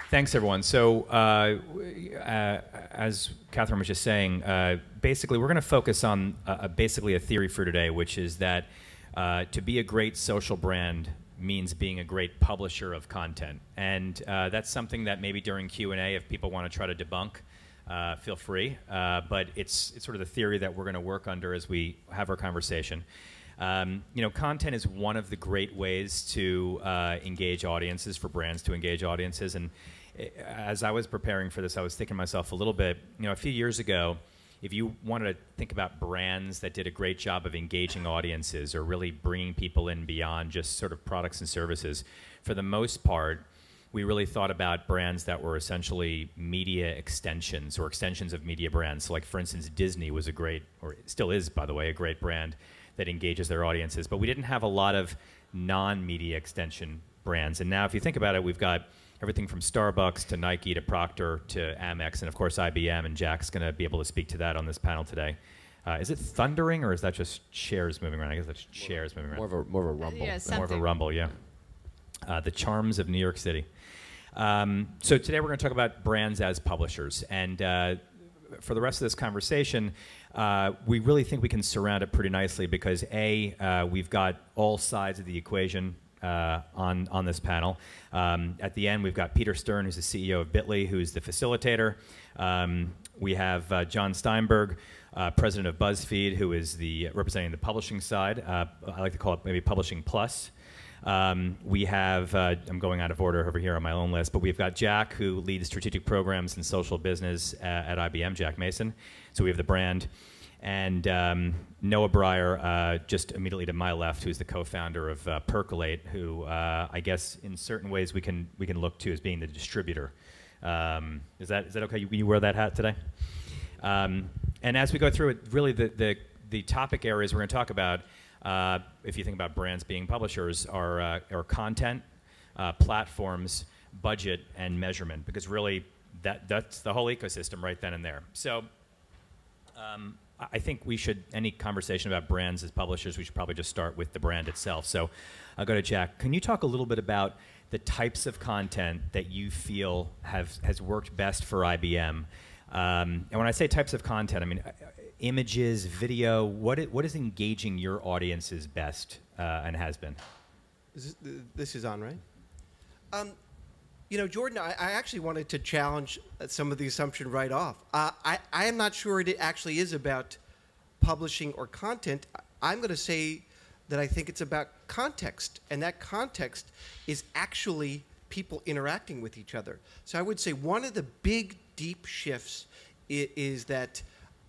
Thanks, everyone. So, as Catherine was just saying, basically we're going to focus on basically a theory for today, which is that to be a great social brand means being a great publisher of content. And that's something that maybe during Q&A, if people want to try to debunk, feel free. But it's sort of the theory that we're going to work under as we have our conversation. You know, content is one of the great ways to engage audiences, for brands to engage audiences. And as I was preparing for this, I was thinking to myself a little bit, you know, a few years ago, if you wanted to think about brands that did a great job of engaging audiences or really bringing people in beyond just sort of products and services, for the most part, we really thought about brands that were essentially media extensions or extensions of media brands. So like, for instance, Disney was a great, or still is, by the way, a great brand that engages their audiences. But we didn't have a lot of non-media extension brands. And now if you think about it, we've got everything from Starbucks to Nike to Procter to Amex and of course IBM, and Jack's going to be able to speak to that on this panel today. Is it thundering or is that just chairs moving around? I guess that's chairs moving around. More of a rumble. Yeah, More of a rumble, yeah. The charms of New York City. So today we're going to talk about brands as publishers. And for the rest of this conversation, we really think we can surround it pretty nicely because we've got all sides of the equation on this panel. At the end, we've got Peter Stern, who's the CEO of Bitly, who's the facilitator. We have John Steinberg, president of BuzzFeed, who is representing the publishing side. I like to call it maybe Publishing Plus. We have, I'm going out of order over here on my own list, but we've got Jack, who leads strategic programs and social business at IBM, Jack Mason. So we have the brand. And Noah Breyer, just immediately to my left, who's the co-founder of Percolate, who I guess in certain ways we can look to as being the distributor. Is that okay? You wear that hat today? And as we go through it, really the topic areas we're going to talk about, if you think about brands being publishers, are content, platforms, budget, and measurement, because really that's the whole ecosystem right then and there. So. I think any conversation about brands as publishers, we should probably just start with the brand itself. So I'll go to Jack. Can you talk a little bit about the types of content that you feel has worked best for IBM? And when I say types of content, I mean images, video, what is engaging your audiences best and has been? This is on, right? You know, Jordan, I actually wanted to challenge some of the assumption right off. I am not sure it actually is about publishing or content. I'm going to say that I think it's about context, and that context is actually people interacting with each other. So I would say one of the big, deep shifts is that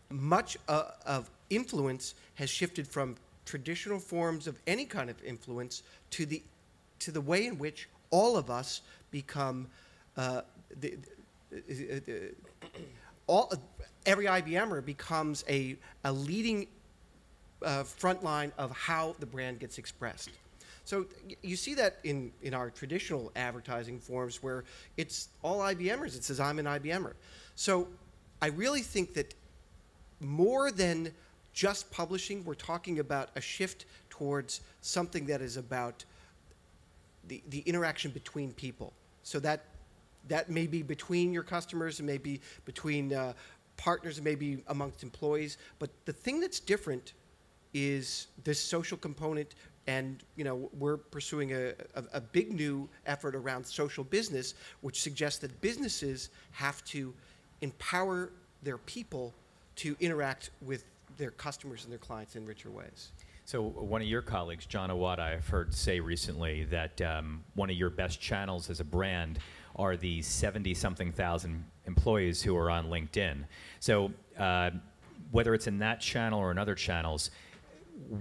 much of influence has shifted from traditional forms of any kind of influence to the way in which all of us become every IBMer becomes a leading front line of how the brand gets expressed. So you see that in our traditional advertising forms where it's all IBMers. It says I'm an IBMer. So I really think that more than just publishing, we're talking about a shift towards something that is about the interaction between people. So that may be between your customers, it may be between partners, it may be amongst employees. But the thing that's different is this social component, and you know, we're pursuing a big new effort around social business, which suggests that businesses have to empower their people to interact with their customers and their clients in richer ways. So one of your colleagues, John Awada, I've heard say recently that one of your best channels as a brand are the 70-something thousand employees who are on LinkedIn. So whether it's in that channel or in other channels,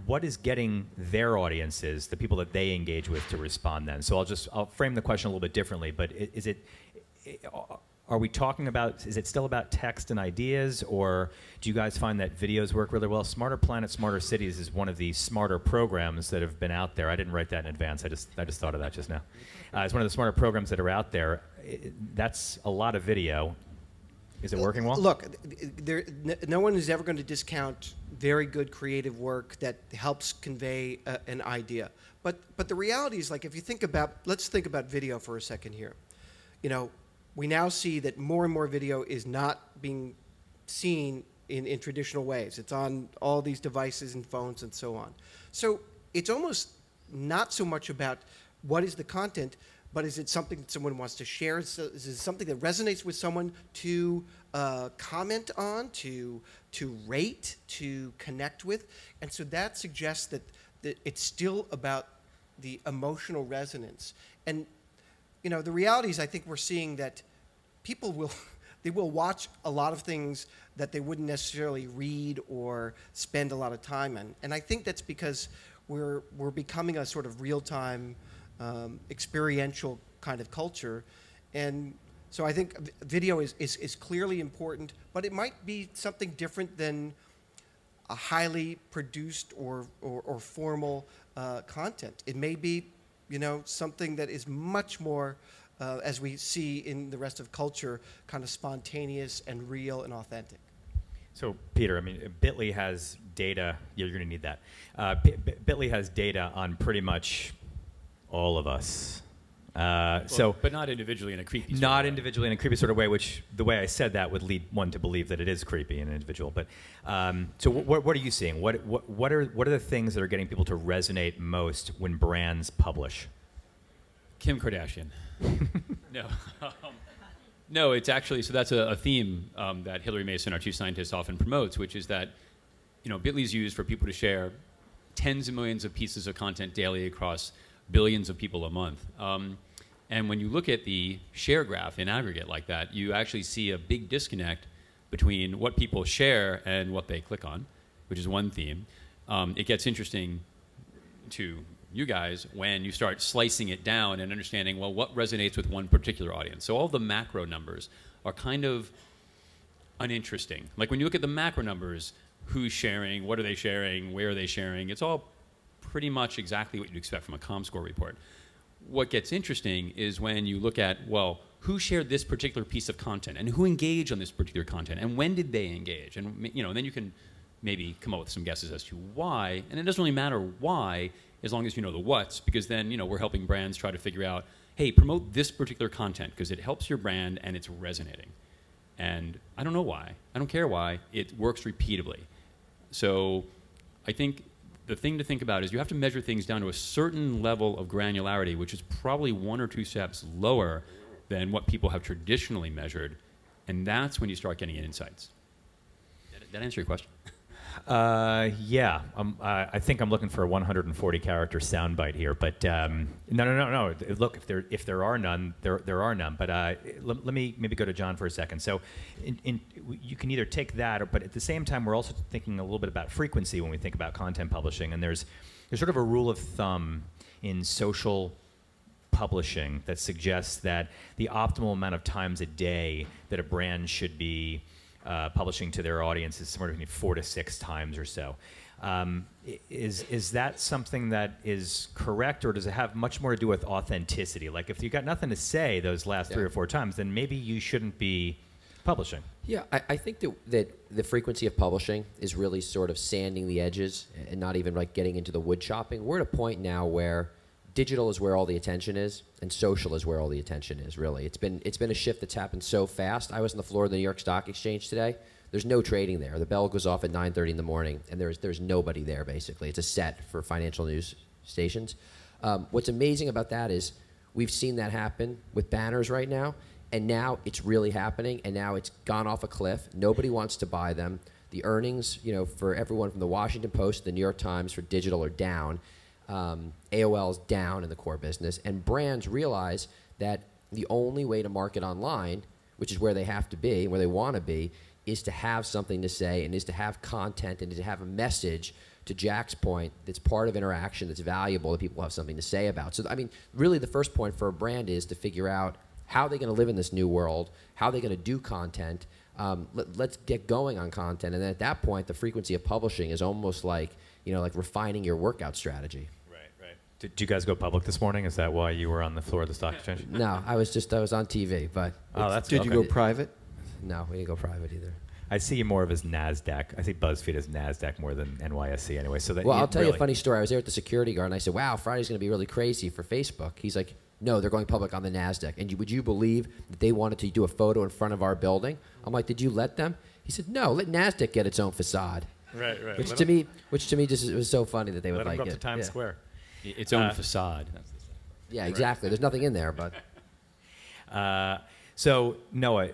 what is getting their audiences, the people that they engage with, to respond then? So I'll frame the question a little bit differently, but are we talking about, is it still about text and ideas, or do you guys find that videos work really well? Smarter Planet, Smarter Cities is one of the smarter programs that have been out there. I didn't write that in advance. I just thought of that just now. It's one of the smarter programs that are out there. That's a lot of video. Is it working well? Look, no one is ever going to discount very good creative work that helps convey an idea. But the reality is, like, if you think about, let's think about video for a second here. You know, we now see that more and more video is not being seen in traditional ways. It's on all these devices and phones and so on. So it's almost not so much about what is the content, but is it something that someone wants to share? Is it something that resonates with someone to comment on, to rate, to connect with? And so that suggests that it's still about the emotional resonance. And you know, the reality is, I think we're seeing that people will they will watch a lot of things that they wouldn't necessarily read or spend a lot of time in. And I think that's because we're becoming a sort of real-time experiential kind of culture. And so I think video is clearly important, but it might be something different than a highly produced or formal content. It may be, you know, something that is much more, as we see in the rest of culture, kind of spontaneous and real and authentic. So, Peter, I mean, Bitly has data. Yeah, you're going to need that. Bitly has data on pretty much all of us. But not individually in a creepy sort of way. Not individually in a creepy sort of way, which the way I said that would lead one to believe that it is creepy in an individual. But so what are you seeing? What are the things that are getting people to resonate most when brands publish? Kim Kardashian. No. No, it's actually, so that's a theme that Hillary Mason, our chief scientist, often promotes, which is that, you know, Bitly is used for people to share tens of millions of pieces of content daily across billions of people a month. And when you look at the share graph in aggregate like that, you actually see a big disconnect between what people share and what they click on, which is one theme. It gets interesting to you guys when you start slicing it down and understanding, well, what resonates with one particular audience. So all the macro numbers are kind of uninteresting. Like when you look at the macro numbers, who's sharing, what are they sharing, where are they sharing, it's all pretty much exactly what you'd expect from a ComScore report. What gets interesting is when you look at, well, who shared this particular piece of content and who engaged on this particular content and when did they engage? And, you know, then you can maybe come up with some guesses as to why. And it doesn't really matter why as long as you know the what's, because then, you know, we're helping brands try to figure out, hey, promote this particular content because it helps your brand and it's resonating. And I don't know why. I don't care why. It works repeatably. So I think the thing to think about is you have to measure things down to a certain level of granularity, which is probably 1 or 2 steps lower than what people have traditionally measured. And that's when you start getting insights. Did that answer your question? Yeah. I think I'm looking for a 140-character soundbite here, but no. Look, if there are none, there are none. But let me maybe go to John for a second. So, you can either take that, but at the same time, we're also thinking a little bit about frequency when we think about content publishing. And there's sort of a rule of thumb in social publishing that suggests that the optimal amount of times a day that a brand should be publishing to their audience is somewhere between 4 to 6 times or so. Is that something that is correct, or does it have much more to do with authenticity? Like if you got nothing to say those last 3 or 4 times, then maybe you shouldn't be publishing. Yeah, I think that the frequency of publishing is really sort of sanding the edges and not even like getting into the wood chopping. We're at a point now where digital is where all the attention is, and social is where all the attention is, really. It's been a shift that's happened so fast. I was on the floor of the New York Stock Exchange today. There's no trading there. The bell goes off at 9:30 in the morning, and there's nobody there, basically. It's a set for financial news stations. What's amazing about that is we've seen that happen with banners right now, and now it's really happening, and now it's gone off a cliff. Nobody wants to buy them. The earnings, you know, for everyone from the Washington Post to the New York Times for digital are down. AOL's down in the core business, and brands realize that the only way to market online, which is where they have to be, where they want to be, is to have something to say and is to have content and to have a message, to Jack's point, that's part of interaction, that's valuable, that people have something to say about. So, I mean, really the first point for a brand is to figure out how they're going to live in this new world, how they're going to do content. Let's get going on content, and then at that point, the frequency of publishing is almost like, you know, like refining your workout strategy. Did you guys go public this morning? Is that why you were on the floor of the stock exchange? No, I was on TV, but... Oh, that's Did you go private? No, we didn't go private either. I see you more of as NASDAQ. I see BuzzFeed as NASDAQ more than NYSE anyway. So that Well, I'll tell you a really- funny story. I was there at the security guard, and I said, wow, Friday's going to be really crazy for Facebook. He's like, no, they're going public on the NASDAQ. And would you believe that they wanted to do a photo in front of our building? I'm like, did you let them? He said, no, let NASDAQ get its own facade. Right. Which to me just it was so funny that they would Let them like go up it. to Times Yeah. Square. Its own facade. That's the Yeah, exactly. There's nothing in there, but So Noah,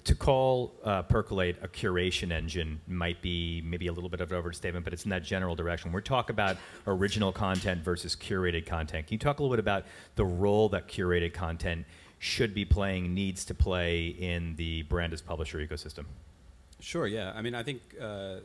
to call Percolate a curation engine might be maybe a little bit of an overstatement, but it's in that general direction. We're talking about original content versus curated content. Can you talk a little bit about the role that curated content should be playing, needs to play in the brand as publisher ecosystem? Sure, yeah. I mean, I think,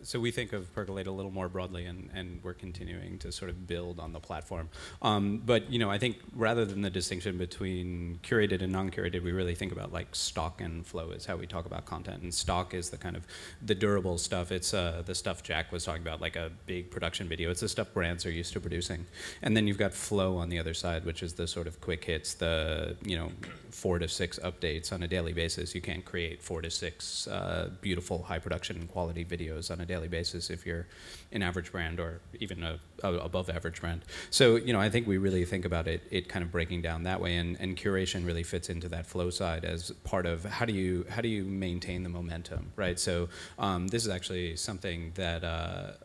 so we think of Percolate a little more broadly, and we're continuing to sort of build on the platform. But, you know, I think rather than the distinction between curated and non-curated, we really think about like stock and flow is how we talk about content. And stock is the kind of the durable stuff. It's the stuff Jack was talking about, like a big production video. It's the stuff brands are used to producing. And then you've got flow on the other side, which is the sort of quick hits, the, you know, 4 to 6 updates on a daily basis. You can't create 4 to 6 beautiful high production quality videos on a daily basis if you're an average brand or even a above average brand. So, you know, I think we really think about it kind of breaking down that way, and curation really fits into that flow side as part of how do you maintain the momentum, right? So this is actually something that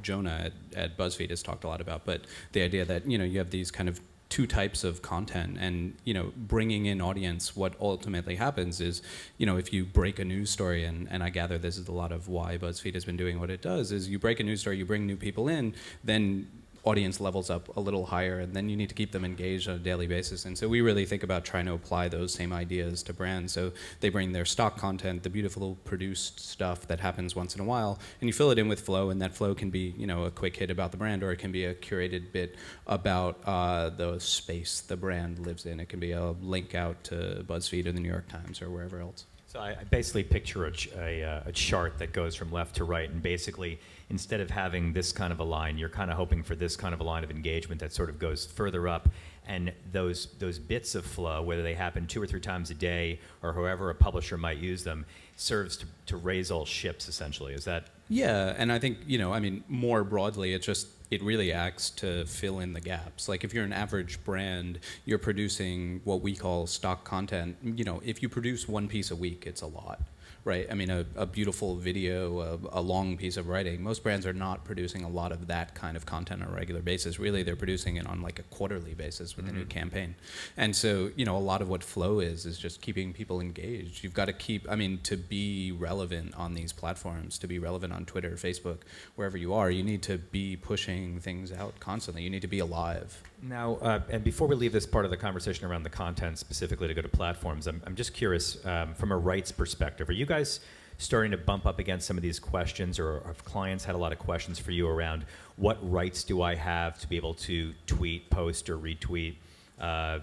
Jonah at BuzzFeed has talked a lot about, but the idea that, you know, you have these kind of 2 types of content, and, you know, bringing in audience, what ultimately happens is, you know, if you break a news story, and I gather this is a lot of why BuzzFeed has been doing what it does, is you break a news story, you bring new people in, then audience levels up a little higher, and then you need to keep them engaged on a daily basis. And so we really think about trying to apply those same ideas to brands. So they bring their stock content, the beautiful produced stuff that happens once in a while, and you fill it in with flow, and that flow can be, you know, a quick hit about the brand, or it can be a curated bit about the space the brand lives in. It can be a link out to BuzzFeed or the New York Times or wherever else. So I basically picture a chart that goes from left to right, and basically instead of having this kind of a line, you're kind of hoping for this kind of a line of engagement that sort of goes further up, and those bits of flow, whether they happen 2 or 3 times a day or however a publisher might use them, serves to raise all ships, essentially. Is that? Yeah, and I think, you know, I mean, more broadly, it really acts to fill in the gaps. Like if you're an average brand, you're producing what we call stock content. You know, if you produce 1 piece a week, it's a lot, right? I mean, a beautiful video, a long piece of writing. Most brands are not producing a lot of that kind of content on a regular basis. Really, they're producing it on like a quarterly basis with a new campaign. And so, you know, a lot of what flow is just keeping people engaged. You've got to keep, I mean, to be relevant on these platforms, to be relevant on Twitter, Facebook, wherever you are, you need to be pushing things out constantly. You need to be alive. Now, and before we leave this part of the conversation around the content specifically to go to platforms, I'm just curious, from a rights perspective, are you guys starting to bump up against some of these questions, or have clients had a lot of questions for you around what rights do I have to be able to tweet, post, or retweet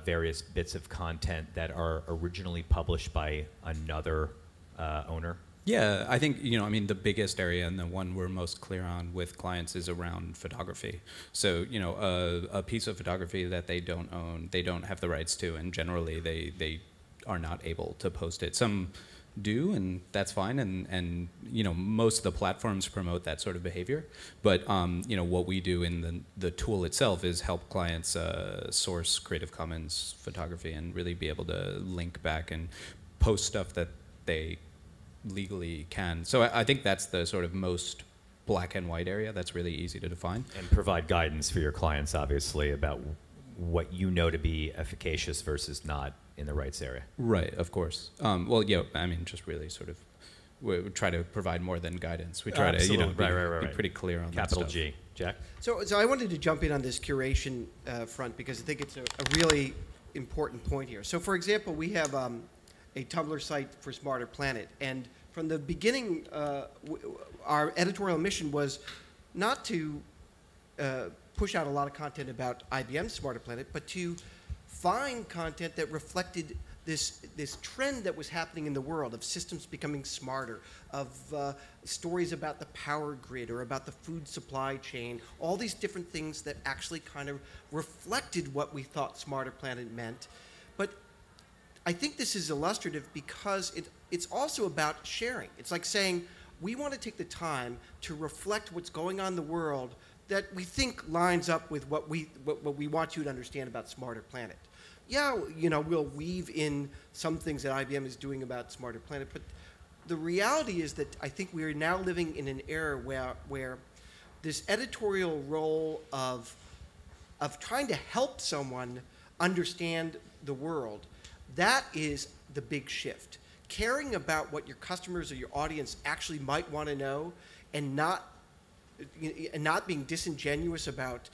various bits of content that are originally published by another owner? Yeah, I think, you know, I mean, the biggest area and the one we're most clear on with clients is around photography. So, you know, a piece of photography that they don't own, they don't have the rights to, and generally they are not able to post it. Some do, and that's fine, and you know, most of the platforms promote that sort of behavior. But you know, what we do in the tool itself is help clients source Creative Commons photography and really be able to link back and post stuff that they legally can. So I think that's the sort of most black and white area that's really easy to define. And provide guidance for your clients, obviously, about what you know to be efficacious versus not in the rights area. Right, of course. Well, yeah, I mean, just really sort of, we try to provide more than guidance. We try to, you know, be pretty clear on Capital that stuff. G. Jack? So I wanted to jump in on this curation front because I think it's a really important point here. So, for example, we have a Tumblr site for Smarter Planet, and from the beginning, our editorial mission was not to push out a lot of content about IBM's Smarter Planet, but to find content that reflected this trend that was happening in the world of systems becoming smarter, of stories about the power grid or about the food supply chain, all these different things that actually kind of reflected what we thought Smarter Planet meant. But I think this is illustrative because it's also about sharing. It's like saying, we want to take the time to reflect what's going on in the world that we think lines up with what we want you to understand about Smarter Planet. Yeah, you know, we'll weave in some things that IBM is doing about Smarter Planet, but the reality is that I think we are now living in an era where this editorial role of trying to help someone understand the world, that is the big shift. Caring about what your customers or your audience actually might want to know, and not being disingenuous about,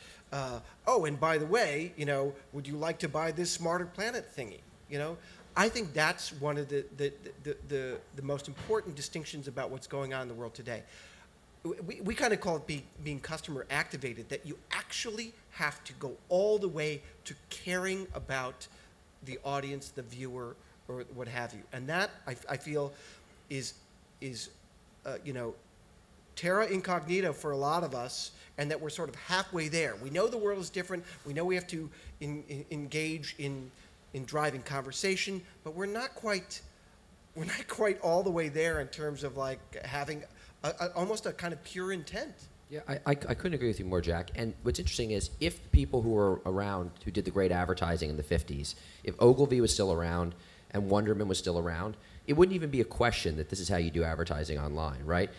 oh, and by the way, you know, would you like to buy this Smarter Planet thingy? You know, I think that's one of the most important distinctions about what's going on in the world today. We kind of call it being customer activated, that you actually have to go all the way to caring about the audience, the viewer, or what have you. And that, I feel, is you know, terra incognita for a lot of us, and that we're sort of halfway there. We know the world is different. We know we have to engage in driving conversation, but we're not quite all the way there in terms of like having almost a kind of pure intent. Yeah, I couldn't agree with you more, Jack. And what's interesting is if people who were around, who did the great advertising in the 50s, if Ogilvy was still around and Wunderman was still around, it wouldn't even be a question that this is how you do advertising online, right?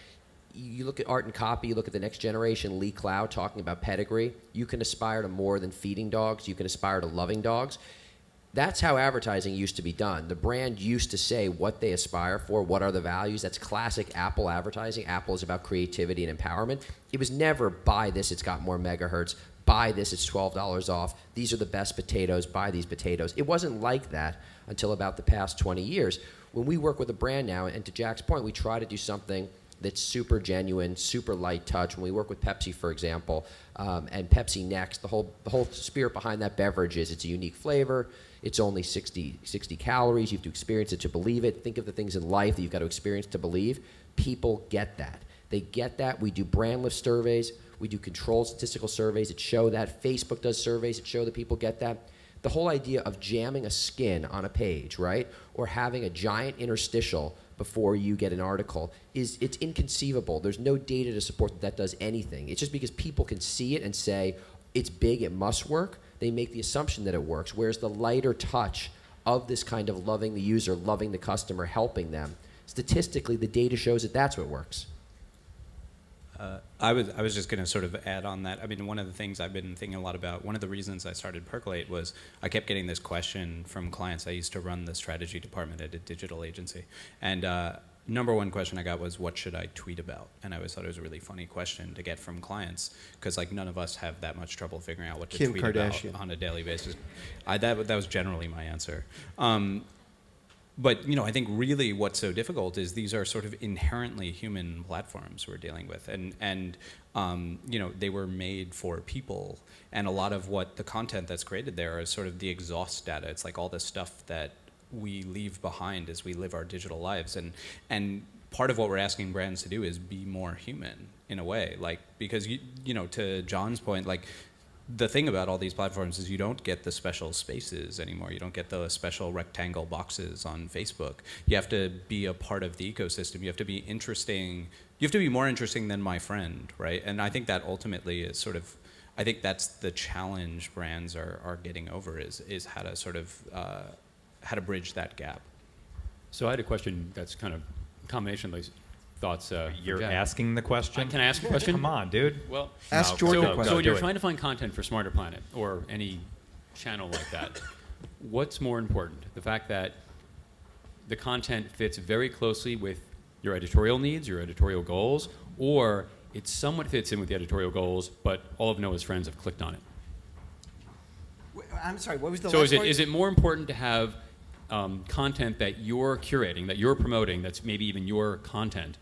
You look at art and copy, you look at the next generation, Lee Clow talking about pedigree. You can aspire to more than feeding dogs. You can aspire to loving dogs. That's how advertising used to be done. The brand used to say what they aspire for, what are the values. That's classic Apple advertising. Apple is about creativity and empowerment. It was never, buy this, it's got more megahertz. Buy this, it's $12 off. These are the best potatoes, buy these potatoes. It wasn't like that until about the past 20 years. When we work with a brand now, and to Jack's point, we try to do something that's super genuine, super light touch. When we work with Pepsi, for example, and Pepsi Next, the whole spirit behind that beverage is it's a unique flavor. It's only 60 calories. You have to experience it to believe it. Think of the things in life that you've got to experience to believe. People get that. They get that. We do brand lift surveys. We do controlled statistical surveys that show that. Facebook does surveys that show that people get that. The whole idea of jamming a skin on a page, right, or having a giant interstitial before you get an article it's inconceivable. There's no data to support that does anything. It's just because people can see it and say, it's big, it must work. They make the assumption that it works, whereas the lighter touch of this kind of loving the user, loving the customer, helping them, statistically, the data shows that that's what works. I was just going to sort of add on that. I mean, one of the things I've been thinking a lot about, one of the reasons I started Percolate was I kept getting this question from clients. I used to run the strategy department at a digital agency. And number one question I got was, what should I tweet about? And I always thought it was a really funny question to get from clients, because like none of us have that much trouble figuring out what to tweet about on a daily basis. That was generally my answer. But you know, I think really what's so difficult is these are sort of inherently human platforms we're dealing with, and you know, they were made for people, and a lot of what the content that's created there is sort of the exhaust data. It's like all the stuff that we leave behind as we live our digital lives, and part of what we're asking brands to do is be more human in a way, like, because you know, to John's point, like, the thing about all these platforms is you don't get the special spaces anymore. You don't get the special rectangle boxes on Facebook. You have to be a part of the ecosystem. You have to be interesting. You have to be more interesting than my friend, right? And I think that ultimately is sort of, I think that's the challenge brands are getting over is how to sort of, how to bridge that gap. So I had a question that's kind of a combination of these thoughts. You're asking the question? Can I ask a question? Come on, dude. Well, ask Jordan a question. So when you're trying to find content for Smarter Planet or any channel like that, what's more important? The fact that the content fits very closely with your editorial needs, your editorial goals, or it somewhat fits in with the editorial goals, but all of Noah's friends have clicked on it? I'm sorry, what was the last part? So is it more important to have content that you're curating, that you're promoting, that's maybe even your content,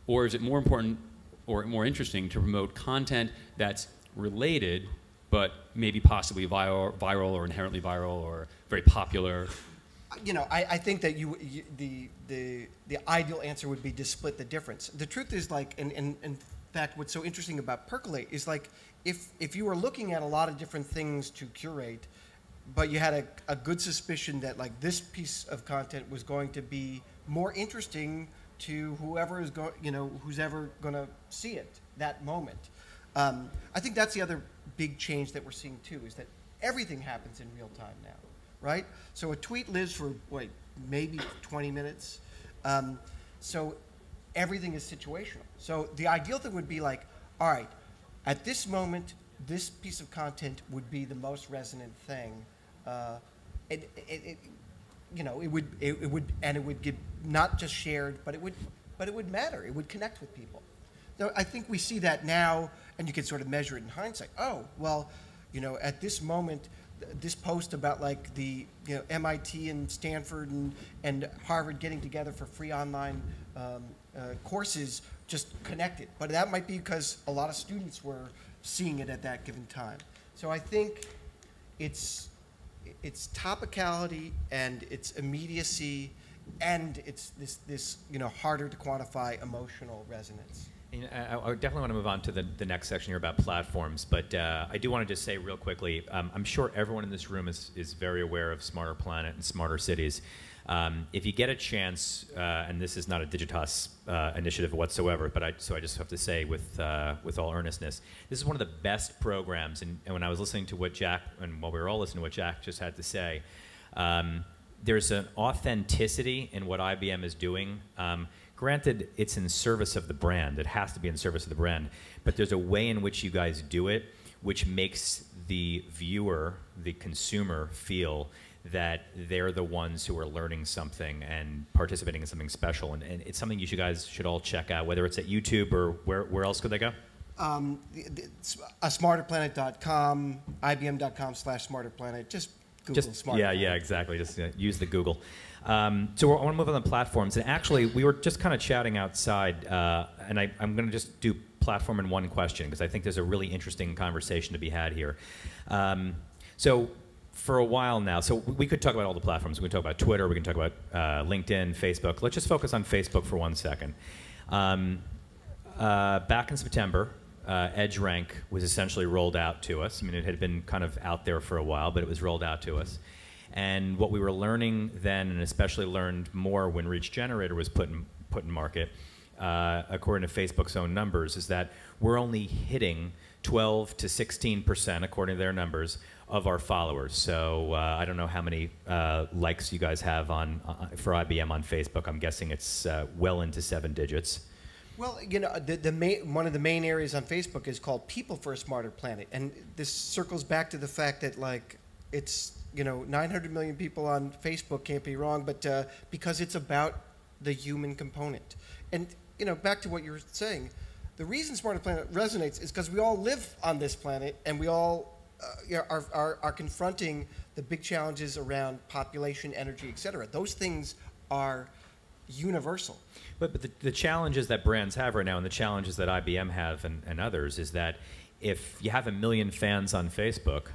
or is it more important or more interesting to promote content that's related but maybe possibly viral or inherently viral or very popular? You know, I think that the ideal answer would be to split the difference. The truth is, like, and in fact, what's so interesting about Percolate is, like, if you are looking at a lot of different things to curate, but you had a good suspicion that like this piece of content was going to be more interesting to whoever is going, who's ever going to see it that moment. I think that's the other big change that we're seeing too, is that everything happens in real time now, right? So a tweet lives for maybe 20 minutes. So everything is situational. So the ideal thing would be like, all right, at this moment, this piece of content would be the most resonant thing. It would get not just shared, but it would matter. It would connect with people. So I think we see that now, and you can sort of measure it in hindsight. Oh, well, at this moment, this post about like the MIT and Stanford and Harvard getting together for free online courses just connected. But that might be because a lot of students were seeing it at that given time. So I think it's topicality and it's immediacy and it's this harder to quantify emotional resonance. I definitely want to move on to the next section here about platforms, but I do want to just say real quickly, I'm sure everyone in this room is very aware of Smarter Planet and Smarter Cities. If you get a chance, and this is not a Digitas initiative whatsoever, but so I just have to say with all earnestness, this is one of the best programs, and when I was listening to what Jack, and while we were all listening to what Jack just had to say, there's an authenticity in what IBM is doing. Granted, it's in service of the brand. It has to be in service of the brand. But there's a way in which you guys do it, which makes the viewer, the consumer, feel that they're the ones who are learning something and participating in something special. And it's something you guys should all check out, whether it's at YouTube or where else could they go? Smarterplanet.com, IBM.com/smarterplanet. Just Google Smarter Planet. Yeah, exactly. Just use the Google. So I want to move on the platforms. And actually, we were just kind of chatting outside, and I'm going to just do platform in one question because I think there's a really interesting conversation to be had here. So for a while now, so we could talk about all the platforms. We can talk about Twitter. We can talk about LinkedIn, Facebook. Let's just focus on Facebook for 1 second. Back in September, EdgeRank was essentially rolled out to us. I mean, it had been kind of out there for a while, but it was rolled out to us. And what we were learning then, and especially learned more when Reach Generator was put in market, according to Facebook's own numbers, is that we're only hitting 12 to 16%, according to their numbers, of our followers. So I don't know how many likes you guys have for IBM on Facebook. I'm guessing it's well into 7 digits. Well, one of the main areas on Facebook is called People for a Smarter Planet, and this circles back to the fact that it's 900 million people on Facebook, can't be wrong, but because it's about the human component. And back to what you were saying, the reason Smarter Planet resonates is because we all live on this planet, and we all are confronting the big challenges around population, energy, et cetera. Those things are universal. But the challenges that brands have right now, and the challenges that IBM have and others, is that if you have 1 million fans on Facebook,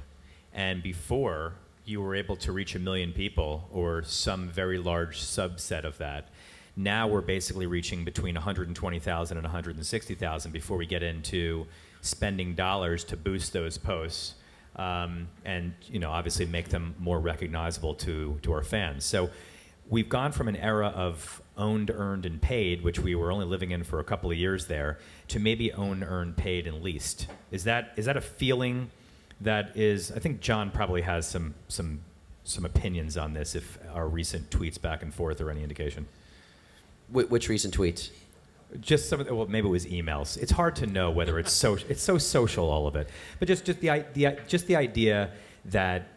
and before you were able to reach 1 million people, or some very large subset of that, now we're basically reaching between 120,000 and 160,000 before we get into spending dollars to boost those posts, and obviously make them more recognizable to our fans. So we've gone from an era of owned, earned, and paid, which we were only living in for a couple of years there, to maybe owned, earned, paid, and leased. Is that a feeling that is? I think John probably has some opinions on this, if our recent tweets back and forth are any indication. Which recent tweets? Just some of well, maybe it was emails. It's hard to know whether it's so. It's so social, all of it. But just the idea that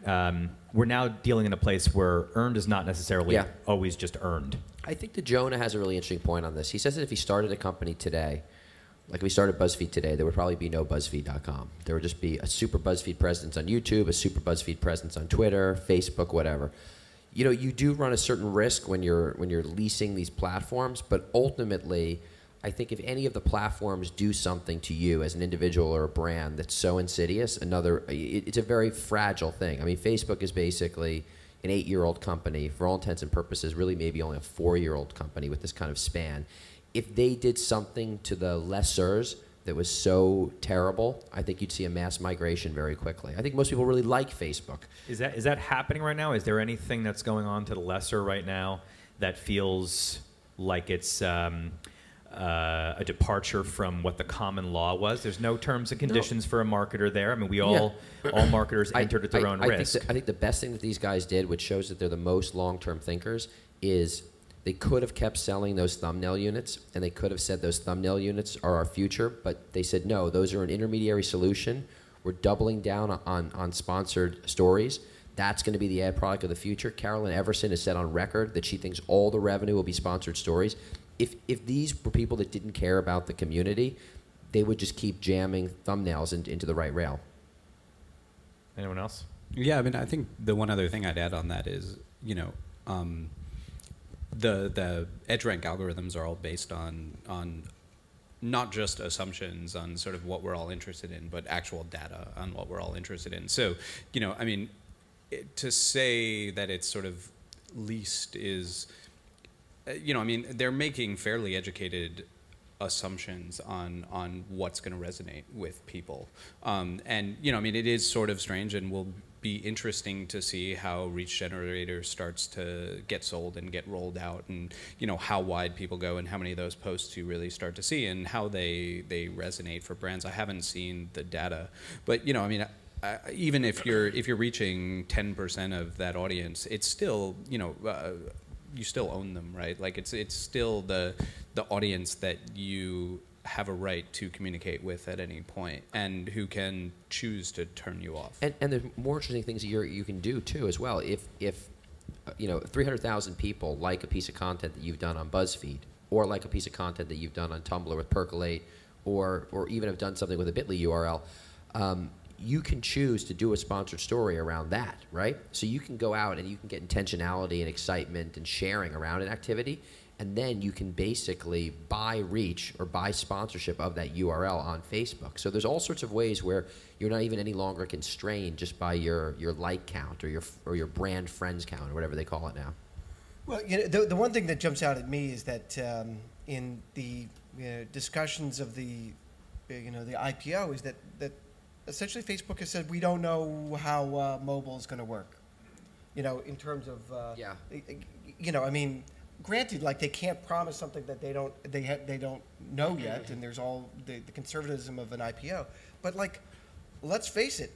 we're now dealing in a place where earned is not necessarily always just earned. I think that Jonah has a really interesting point on this. He says that if he started a company today, like if we started BuzzFeed today, there would probably be no BuzzFeed.com. There would just be a super BuzzFeed presence on YouTube, a super BuzzFeed presence on Twitter, Facebook, whatever. You do run a certain risk when you're leasing these platforms, but ultimately, I think if any of the platforms do something to you as an individual or a brand that's so insidious, it's a very fragile thing. I mean, Facebook is basically an 8-year-old company, for all intents and purposes, really maybe only a 4-year-old company with this kind of span. If they did something to the lessors that was so terrible, I think you'd see a mass migration very quickly. I think most people really like Facebook. Is that happening right now? Is there anything that's going on to the lesser right now that feels like it's a departure from what the common law was? There's no terms and conditions for a marketer there. I mean, all marketers entered at their own risk. I think the best thing that these guys did, which shows that they're the most long-term thinkers, is they could have kept selling those thumbnail units, and they could have said those thumbnail units are our future, but they said, no, those are an intermediary solution. We're doubling down on sponsored stories. That's going to be the ad product of the future. Carolyn Everson has said on record that she thinks all the revenue will be sponsored stories. If these were people that didn't care about the community, they would just keep jamming thumbnails into the right rail. Anyone else? Yeah, I mean, I think the one other thing I'd add on that is, the EdgeRank algorithms are all based on not just assumptions on sort of what we're all interested in, but actual data on what we're all interested in. So, I mean, to say that it's sort of least is, I mean, they're making fairly educated assumptions on what's going to resonate with people. And, I mean, it is sort of strange and will be interesting to see how Reach Generator starts to get sold and get rolled out, and, how wide people go and how many of those posts you really start to see and how they resonate for brands. I haven't seen the data, but, I mean, even if you're reaching 10% of that audience, it's still, you still own them, right? Like it's still the audience that you have a right to communicate with at any point, and who can choose to turn you off. And there's more interesting things you can do too as well. If 300,000 people like a piece of content that you've done on BuzzFeed, or like a piece of content that you've done on Tumblr with Percolate, or even have done something with a Bitly URL, you can choose to do a sponsored story around that, right? So you can go out and you can get intentionality and excitement and sharing around an activity, and then you can basically buy reach or buy sponsorship of that URL on Facebook. So there's all sorts of ways where you're not even any longer constrained just by your like count or your brand friends count or whatever they call it now. Well, the one thing that jumps out at me is that in the discussions of the IPO is that essentially Facebook has said we don't know how mobile is going to work. In terms of I mean, granted, like they can't promise something that they don't know yet, and there's all the conservatism of an IPO. But like, let's face it,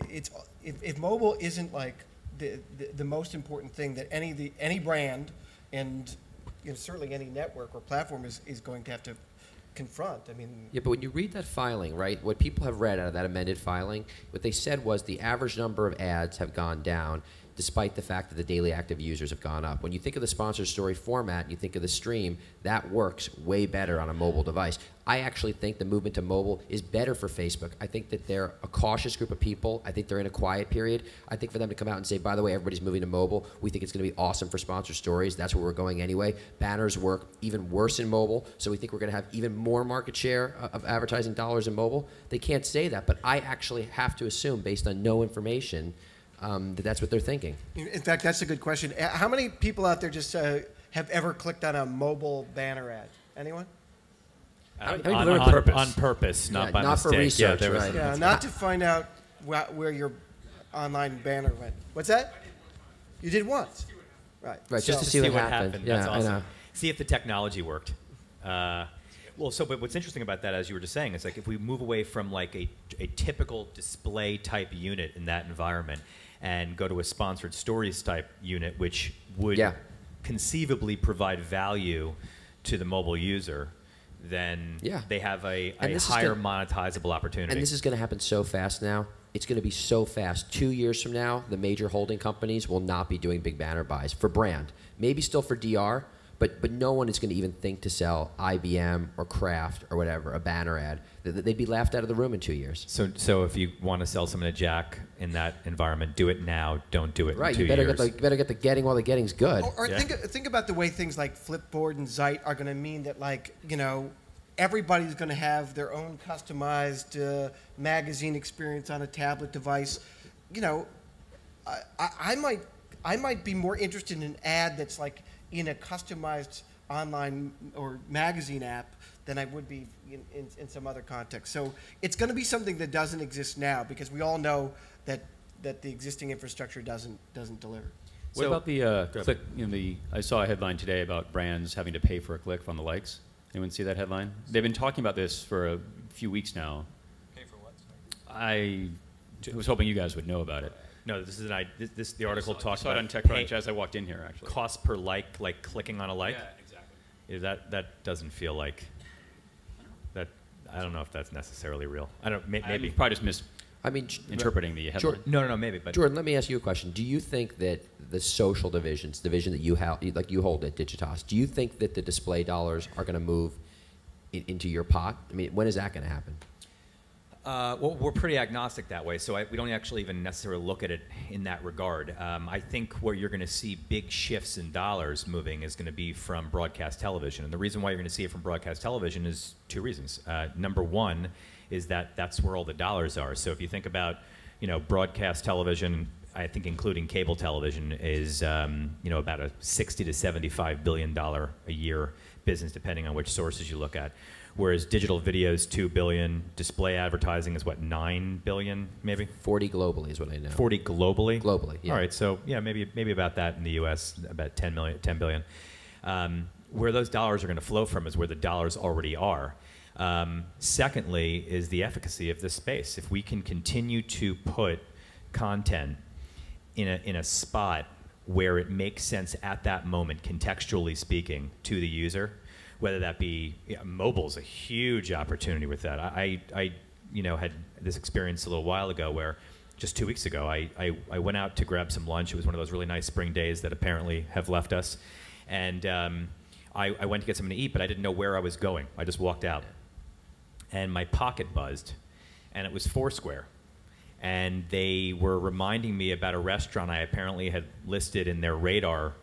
it's if mobile isn't like the most important thing that any brand and certainly any network or platform is going to have to confront. I mean, yeah, but when you read that filing, right, what people have read out of that amended filing, what they said was the average number of ads have gone down despite the fact that the daily active users have gone up. When you think of the sponsored story format and you think of the stream, that works way better on a mobile device. I actually think the movement to mobile is better for Facebook. I think that they're a cautious group of people. I think they're in a quiet period. I think for them to come out and say, by the way, everybody's moving to mobile. We think it's going to be awesome for sponsored stories. That's where we're going anyway. Banners work even worse in mobile, so we think we're going to have even more market share of advertising dollars in mobile. They can't say that, but I actually have to assume, based on no information, that's what they're thinking. In fact, that's a good question. How many people out there just have ever clicked on a mobile banner ad? Anyone? On purpose, not by not mistake. For research, yeah, right. Yeah, not to find out where your online banner went. What's that? You did once. Right. Right, Just to see what happened. happened. Yeah, That's awesome. I know. See if the technology worked. But what's interesting about that, as you were just saying, is like if we move away from like a typical display type unit in that environment and go to a sponsored stories type unit, which would conceivably provide value to the mobile user, then they have a higher monetizable opportunity. And this is going to happen so fast now. It's going to be so fast. 2 years from now, the major holding companies will not be doing big banner buys for brand. Maybe still for DR, but no one is going to even think to sell IBM or Kraft or whatever, a banner ad. They'd be laughed out of the room in 2 years. So if you want to sell someone a Jack in that environment, do it now. Don't do it in 2 you better years. You better get the getting while the getting's good. Or think about the way things like Flipboard and Zeit are going to mean that, like, everybody's going to have their own customized magazine experience on a tablet device. I might be more interested in an ad that's like in a customized online or magazine app than I would be in some other context. So it's going to be something that doesn't exist now because we all know that the existing infrastructure doesn't deliver. What about the click? I saw a headline today about brands having to pay for a click on the likes. Anyone see that headline? They've been talking about this for a few weeks now. Pay for what? I was hoping you guys would know about it. No, this is the article talks I saw it about on TechCrunch as I walked in here, actually. cost per like clicking on a like. Yeah, exactly. Yeah, that doesn't feel like that. I don't know if that's necessarily real. I don't. Maybe. I'm probably just misinterpreting the headline. No, maybe. But Jordan, let me ask you a question. Do you think that the social division that you hold at Digitas, do you think that the display dollars are going to move into your pot? I mean, when is that going to happen? Well, we're pretty agnostic that way, so we don't actually even necessarily look at it in that regard. I think where you're going to see big shifts in dollars moving is going to be from broadcast television. And the reason why you're going to see it from broadcast television is two reasons. Number one is that's where all the dollars are. So if you think about, broadcast television, I think including cable television is, about a $60 to $75 billion a year business, depending on which sources you look at. Whereas digital video is $2 billion, display advertising is what, $9 billion, maybe? 40 globally is what I know. 40 globally? Globally, yeah. All right, so yeah, maybe about that in the U.S., about $10 billion. Where those dollars are going to flow from is where the dollars already are. Secondly is the efficacy of this space. If we can continue to put content in a spot where it makes sense at that moment, contextually speaking, to the user, whether that be mobile's a huge opportunity with that. I had this experience a little while ago where just 2 weeks ago I went out to grab some lunch. It was one of those really nice spring days that apparently have left us, and I went to get something to eat, but I didn't know where I was going. I just walked out, and my pocket buzzed, and it was Foursquare. And they were reminding me about a restaurant I apparently had listed in their radar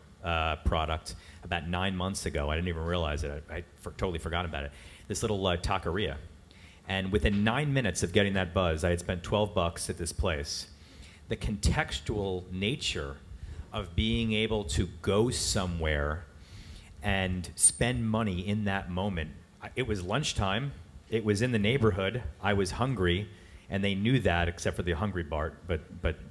product about 9 months ago. I didn't even realize it. I totally forgot about it. This little taqueria. And within 9 minutes of getting that buzz, I had spent $12 at this place. The contextual nature of being able to go somewhere and spend money in that moment. It was lunchtime. It was in the neighborhood. I was hungry. And they knew that, except for the hungry Bart, but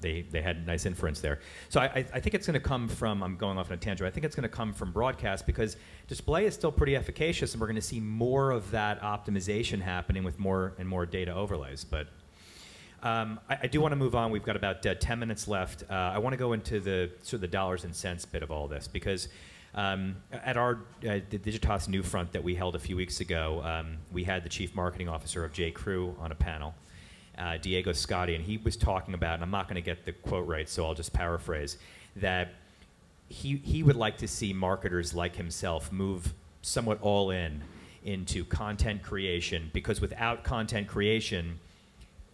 they had nice inference there. So I think it's going to come from, I'm going off on a tangent, I think it's going to come from broadcast because display is still pretty efficacious, and we're going to see more of that optimization happening with more and more data overlays. But I do want to move on. We've got about 10 minutes left. I want to go into the sort of the dollars and cents bit of all this because at our the Digitas New Front that we held a few weeks ago, we had the Chief Marketing Officer of J.Crew on a panel. Diego Scotti, and he was talking about, and I'm not going to get the quote right, so I'll just paraphrase, that he would like to see marketers like himself move somewhat all into content creation, because without content creation,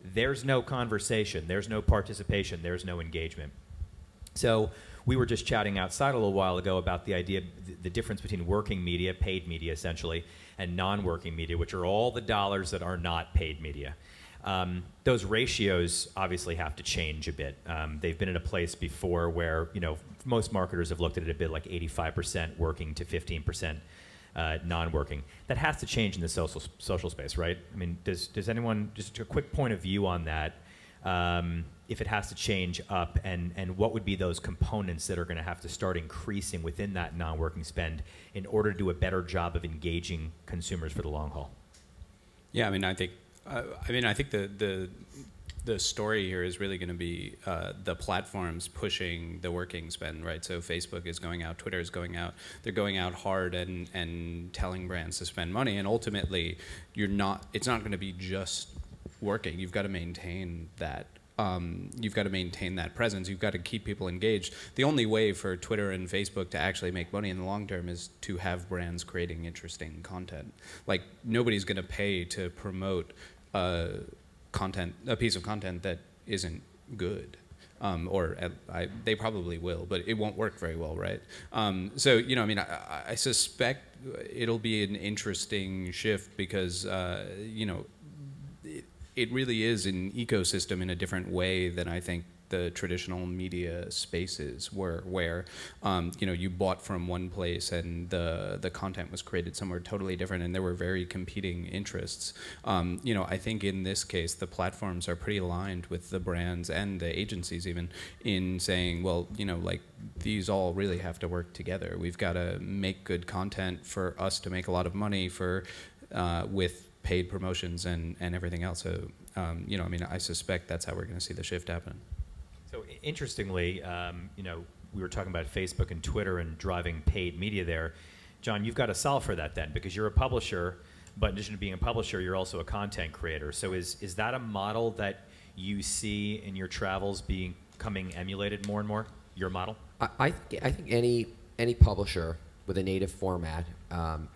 there's no conversation, there's no participation, there's no engagement. So we were just chatting outside a little while ago about the idea, the difference between working media, paid media essentially, and non-working media, which are all the dollars that are not paid media. Those ratios obviously have to change a bit. They've been in a place before where, most marketers have looked at it a bit like 85% working to 15% non-working. That has to change in the social space, right? I mean, does anyone, just a quick point of view on that, if it has to change up, and what would be those components that are going to have to start increasing within that non-working spend in order to do a better job of engaging consumers for the long haul? Yeah, I think the story here is really going to be the platforms pushing the working spend, right? So Facebook is going out, Twitter is going out. They're going out hard and telling brands to spend money, and ultimately, it's not going to be just working. You've got to maintain that. You've got to maintain that presence. You've got to keep people engaged. The only way for Twitter and Facebook to actually make money in the long term is to have brands creating interesting content. Like, nobody's going to pay to promote a piece of content that isn't good. They probably will, but it won't work very well, right? I suspect it'll be an interesting shift because, it really is an ecosystem in a different way than I think the traditional media spaces were, where you bought from one place and the content was created somewhere totally different, and there were very competing interests. I think in this case the platforms are pretty aligned with the brands and the agencies even in saying, well, like these all really have to work together. We've got to make good content for us to make a lot of money for with paid promotions and everything else. So I suspect that's how we're going to see the shift happen. So interestingly, we were talking about Facebook and Twitter and driving paid media there. John, you've got to solve for that then, because you're a publisher, but in addition to being a publisher, you're also a content creator. So is that a model that you see in your travels becoming emulated more and more, your model? I think any publisher with a native format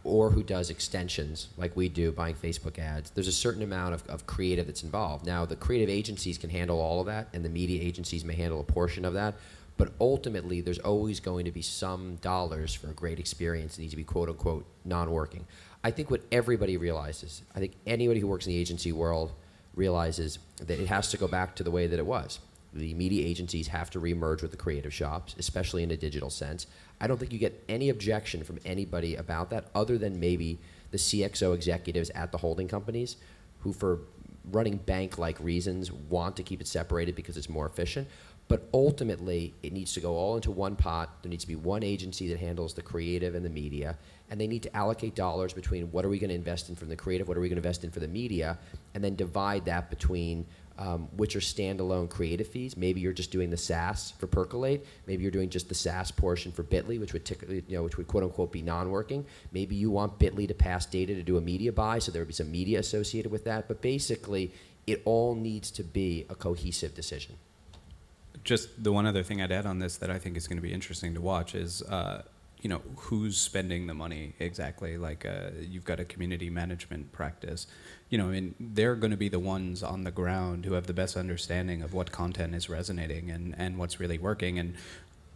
or who does extensions like we do, buying Facebook ads, there's a certain amount of creative that's involved. Now, the creative agencies can handle all of that, and the media agencies may handle a portion of that, but ultimately there's always going to be some dollars for a great experience that needs to be quote-unquote non-working. I think what everybody realizes, I think anybody who works in the agency world realizes that it has to go back to the way that it was. The media agencies have to remerge with the creative shops, especially in a digital sense. I don't think you get any objection from anybody about that, other than maybe the CXO executives at the holding companies, who for running bank-like reasons want to keep it separated because it's more efficient. But ultimately, it needs to go all into one pot. There needs to be one agency that handles the creative and the media, and they need to allocate dollars between what are we going to invest in from the creative, what are we going to invest in for the media, and then divide that between which are standalone creative fees. Maybe you're just doing the SaaS for Percolate. Maybe you're doing just the SaaS portion for Bitly, which would which would quote unquote be non-working. Maybe you want Bitly to pass data to do a media buy, so there would be some media associated with that. But basically, it all needs to be a cohesive decision. Just the one other thing I'd add on this that I think is going to be interesting to watch is, who's spending the money exactly. Like you've got a community management practice. They're going to be the ones on the ground who have the best understanding of what content is resonating and what's really working. And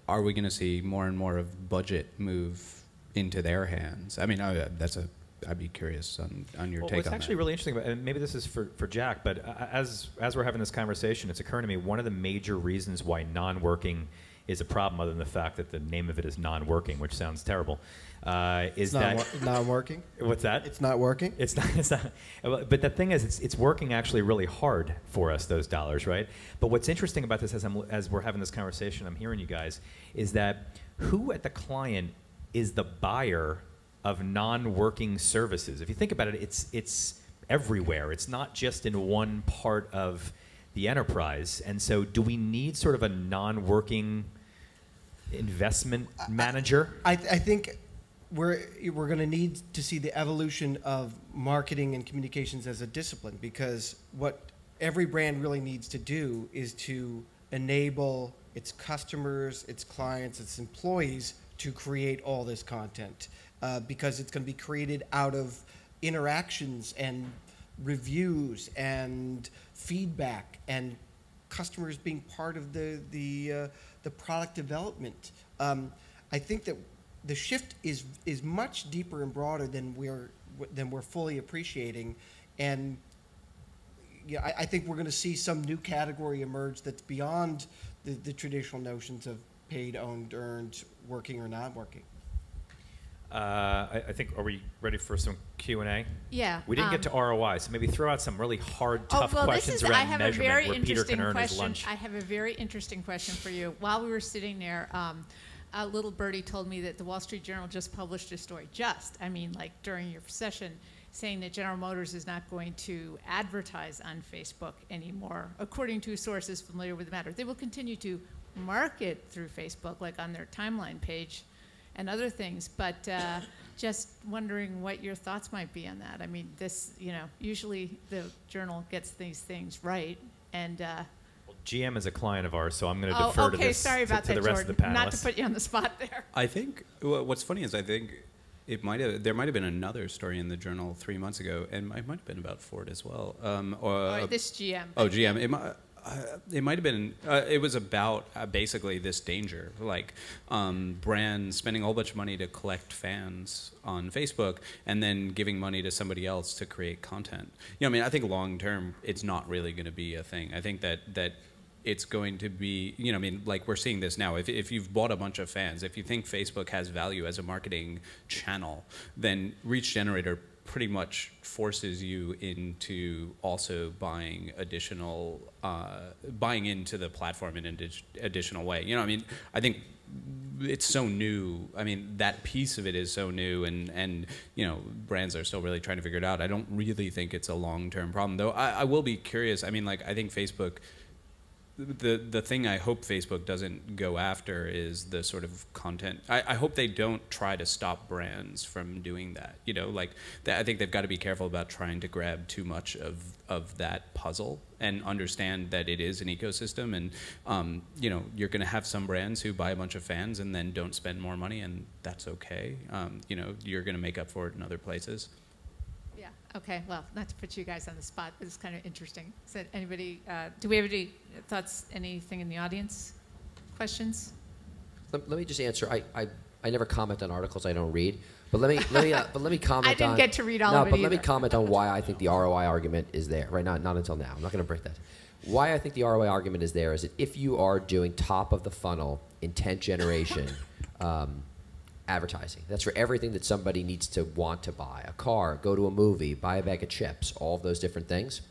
are we going to see more and more of budget move into their hands? I mean, I'd be curious on your take on that. What's actually really interesting, and maybe this is for Jack, but as we're having this conversation, it's occurring to me one of the major reasons why non-working is a problem, other than the fact that the name of it is non-working, which sounds terrible, is that not working. What's that? It's not working. It's not. But the thing is, it's working actually really hard for us, those dollars, right? But what's interesting about this, as we're having this conversation, I'm hearing you guys, is that who at the client is the buyer of non-working services? If you think about it, it's everywhere. It's not just in one part of the enterprise. And so do we need sort of a non-working investment manager? I think we're going to need to see the evolution of marketing and communications as a discipline, because what every brand really needs to do is to enable its customers, its clients, its employees to create all this content, because it's going to be created out of interactions and reviews and feedback and customers being part of the product development. I think that the shift is much deeper and broader than we're fully appreciating, and I think we're going to see some new category emerge that's beyond the traditional notions of paid, owned, earned, working or not working. I think, are we ready for some Q&A? Yeah. We didn't get to ROI, so maybe throw out some really hard, tough questions around measurement where Peter can earn his lunch. I have a very interesting question for you. While we were sitting there, a little birdie told me that the Wall Street Journal just published a story, like during your session, saying that General Motors is not going to advertise on Facebook anymore, according to sources familiar with the matter. They will continue to market through Facebook, like on their timeline page and other things, but just wondering what your thoughts might be on that. I mean, usually the Journal gets these things right, and GM is a client of ours, so I'm going to defer to this sorry about to that, the rest Jordan. of the panelists. Not to put you on the spot there. I think what's funny is I think there might have been another story in the Journal 3 months ago, and it might have been about Ford as well. This GM. Oh, GM. It might have been. It was about basically this danger, like brands spending a whole bunch of money to collect fans on Facebook, and then giving money to somebody else to create content. I think long term, it's not really going to be a thing. I think that it's going to be, you know, I mean, like we're seeing this now. If you've bought a bunch of fans, if you think Facebook has value as a marketing channel, then Reach Generator pretty much forces you into also buying additional, buying into the platform in an additional way. You know, I mean, I think it's so new. I mean, that piece of it is so new, and you know, brands are still really trying to figure it out. I don't really think it's a long-term problem, though. I will be curious. I mean, like, I think Facebook, the thing I hope Facebook doesn't go after is the sort of content. I hope they don't try to stop brands from doing that. You know, like, I think they've got to be careful about trying to grab too much of that puzzle and understand that it is an ecosystem. And, you know, you're going to have some brands who buy a bunch of fans and then don't spend more money, and that's okay. You know, you're going to make up for it in other places. Yeah. Okay. Well, not to put you guys on the spot, but it's kind of interesting. So, anybody? Do we have any thoughts? Anything in the audience? Questions? Let me just answer. I never comment on articles I don't read, but let me comment. I didn't get to read all of it but either. let me comment on why I think the ROI argument is there. Right now, not until now. I'm not going to break that. Why I think the ROI argument is there is that if you are doing top of the funnel intent generation. Advertising. That's for everything that somebody needs to want to buy. A car, go to a movie, buy a bag of chips, all of those different things.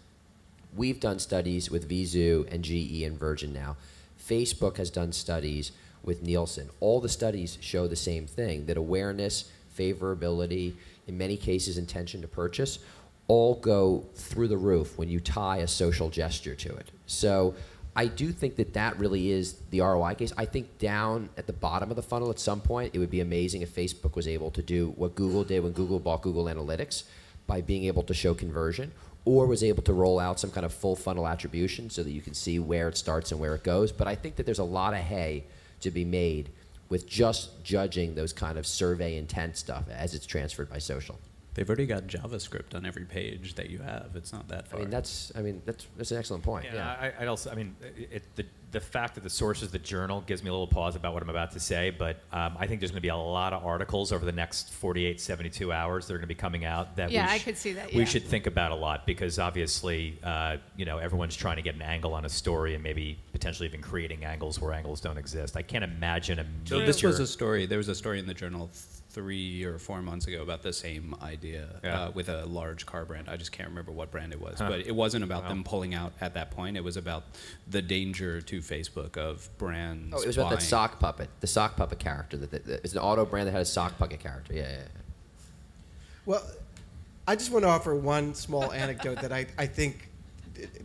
We've done studies with Vizu and GE and Virgin now. Facebook has done studies with Nielsen. All the studies show the same thing, that awareness, favorability, in many cases intention to purchase, all go through the roof when you tie a social gesture to it. So I do think that that really is the ROI case. I think down at the bottom of the funnel at some point, it would be amazing if Facebook was able to do what Google did when Google bought Google Analytics by being able to show conversion, or was able to roll out some kind of full funnel attribution so that you can see where it starts and where it goes. But I think that there's a lot of hay to be made with just judging those kind of survey intent stuff as it's transferred by social. They've already got JavaScript on every page that you have. It's not that far. That's an excellent point. Yeah. I'd also, I mean, the fact that the source is the journal gives me a little pause about what I'm about to say, but I think there's going to be a lot of articles over the next 48, 72 hours that are going to be coming out that I could see that. We should think about a lot, because obviously, you know, everyone's trying to get an angle on a story and maybe potentially even creating angles where angles don't exist. I can't imagine a So this was a story. There was a story in the journal 3 or 4 months ago about the same idea with a large car brand. I just can't remember what brand it was, but it wasn't about them pulling out at that point. It was about the danger to Facebook of brands. Oh, it was about that sock puppet, the sock puppet character. It's an auto brand that had a sock puppet character. Yeah. Well, I just want to offer one small anecdote that I think,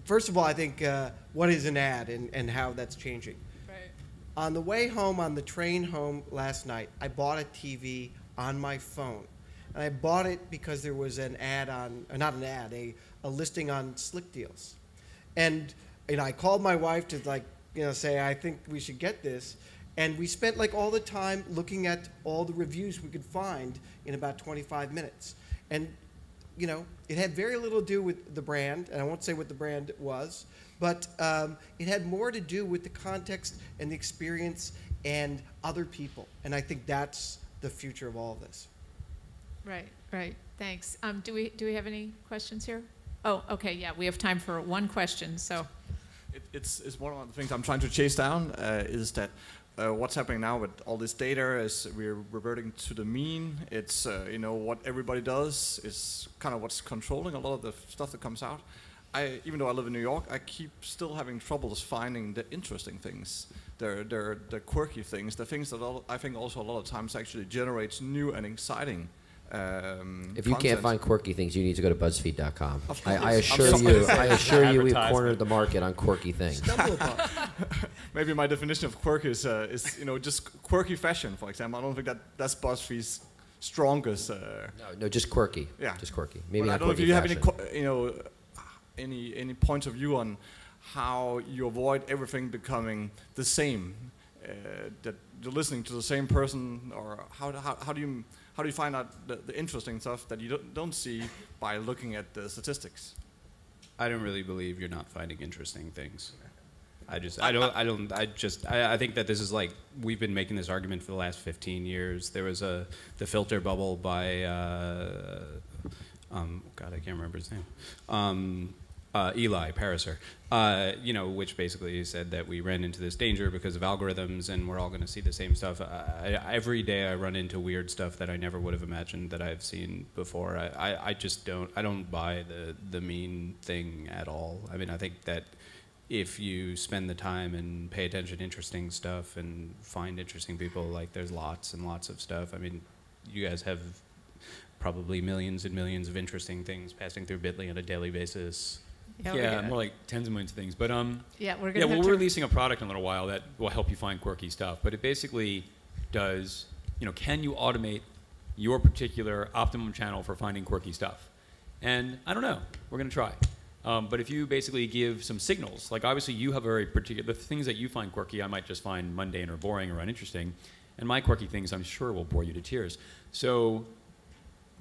first of all, I think what is an ad and how that's changing. Right. On the way home, on the train home last night, I bought a TV on my phone. And I bought it because there was an ad on, or not an ad, a listing on Slick Deals. And I called my wife to say, I think we should get this. And we spent all the time looking at all the reviews we could find in about 25 minutes. And, it had very little to do with the brand, and I won't say what the brand was, but it had more to do with the context and the experience and other people. And I think that's the future of all of this. Right. Thanks. Do we have any questions here? Oh, okay. Yeah, we have time for one question. So, it's one of the things I'm trying to chase down is that what's happening now with all this data is we're reverting to the mean. It's what everybody does is kind of what's controlling a lot of the stuff that comes out. Even though I live in New York, I keep still having troubles finding the interesting things, the quirky things, the things that I think also a lot of times actually generates new and exciting if you content. can't find quirky things, you need to go to BuzzFeed.com. Of course. I assure you, we've cornered the market on quirky things. Maybe my definition of quirk is just quirky fashion, for example. I don't think that's BuzzFeed's strongest. No, just quirky. Yeah, just quirky. Maybe well, not I don't know if quirky you have any points of view on how you avoid everything becoming the same, that you're listening to the same person, or how do you find out the interesting stuff that you don't see by looking at the statistics? I don't really believe you're not finding interesting things. I think that this is we've been making this argument for the last 15 years. There was the filter bubble by God, I can't remember his name. Eli Pariser, which basically said that we ran into this danger because of algorithms and we're all going to see the same stuff. Every day I run into weird stuff that I never would have imagined that I've seen before. I just don't buy the mean thing at all. I mean, I think that if you spend the time and pay attention to interesting stuff and find interesting people, like there's lots and lots of stuff. I mean, you guys have probably millions and millions of interesting things passing through Bitly on a daily basis. Yeah, more like tens of millions of things. But we're releasing a product in a little while that will help you find quirky stuff. But it basically does, can you automate your particular optimum channel for finding quirky stuff? And I don't know. We're going to try. But if you basically give some signals, like obviously you have very particular, the things that you find quirky, I might just find mundane or boring or uninteresting. And my quirky things, I'm sure, will bore you to tears.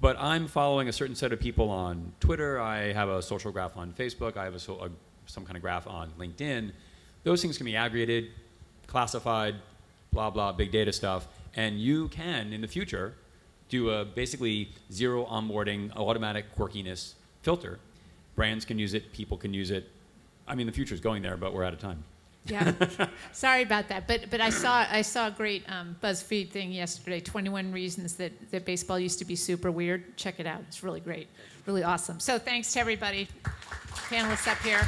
But I'm following a certain set of people on Twitter. I have a social graph on Facebook. I have some kind of graph on LinkedIn. Those things can be aggregated, classified, blah, blah, big data stuff. And you can, in the future, do a basically zero onboarding, automatic quirkiness filter. Brands can use it. People can use it. I mean, the future is going there, but we're out of time. Yeah, sorry about that. But I saw a great BuzzFeed thing yesterday. 21 reasons that baseball used to be super weird. Check it out. It's really great, really awesome. So thanks to everybody, panelists up here.